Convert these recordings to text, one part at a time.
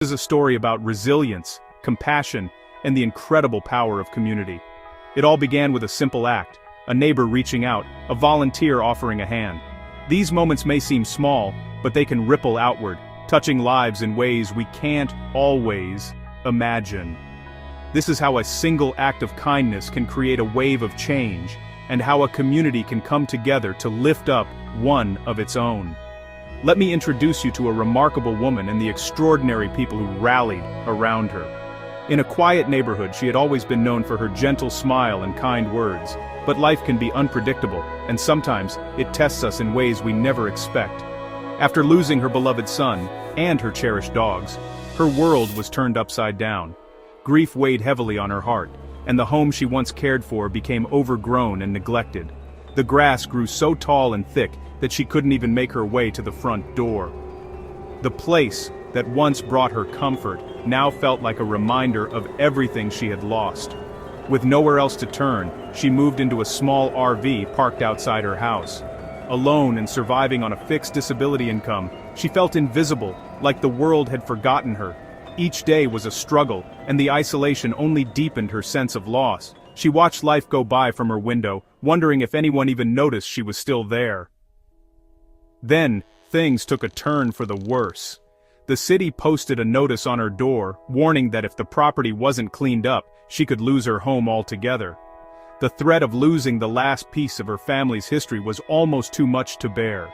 This is a story about resilience, compassion, and the incredible power of community. It all began with a simple act, a neighbor reaching out, a volunteer offering a hand. These moments may seem small, but they can ripple outward, touching lives in ways we can't always imagine. This is how a single act of kindness can create a wave of change, and how a community can come together to lift up one of its own. Let me introduce you to a remarkable woman and the extraordinary people who rallied around her. In a quiet neighborhood, she had always been known for her gentle smile and kind words. But life can be unpredictable, and sometimes it tests us in ways we never expect. After losing her beloved son, and her cherished dogs, her world was turned upside down. Grief weighed heavily on her heart, and the home she once cared for became overgrown and neglected. The grass grew so tall and thick that she couldn't even make her way to the front door. The place that once brought her comfort now felt like a reminder of everything she had lost. With nowhere else to turn, she moved into a small RV parked outside her house. Alone and surviving on a fixed disability income, she felt invisible, like the world had forgotten her. Each day was a struggle, and the isolation only deepened her sense of loss. She watched life go by from her window, wondering if anyone even noticed she was still there. Then, things took a turn for the worse. The city posted a notice on her door, warning that if the property wasn't cleaned up, she could lose her home altogether. The threat of losing the last piece of her family's history was almost too much to bear.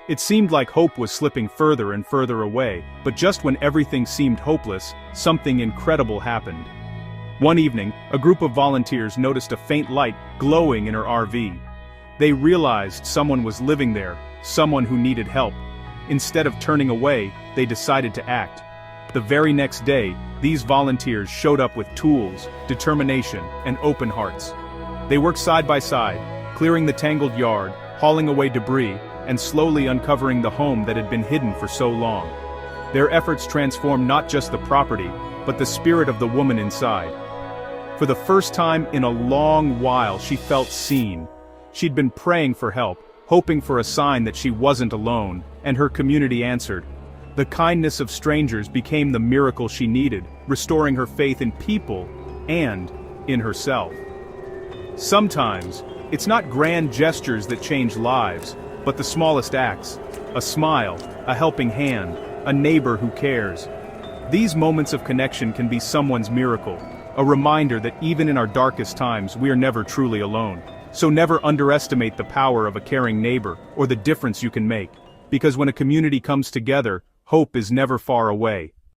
It seemed like hope was slipping further and further away, but just when everything seemed hopeless, something incredible happened. One evening, a group of volunteers noticed a faint light glowing in her RV. They realized someone was living there, someone who needed help. Instead of turning away, they decided to act. The very next day, these volunteers showed up with tools, determination, and open hearts. They worked side by side, clearing the tangled yard, hauling away debris, and slowly uncovering the home that had been hidden for so long. Their efforts transformed not just the property, but the spirit of the woman inside. For the first time in a long while, she felt seen. She'd been praying for help, hoping for a sign that she wasn't alone, and her community answered. The kindness of strangers became the miracle she needed, restoring her faith in people and in herself. Sometimes, it's not grand gestures that change lives, but the smallest acts. A smile, a helping hand, a neighbor who cares. These moments of connection can be someone's miracle, a reminder that even in our darkest times we are never truly alone. So never underestimate the power of a caring neighbor, or the difference you can make. Because when a community comes together, hope is never far away.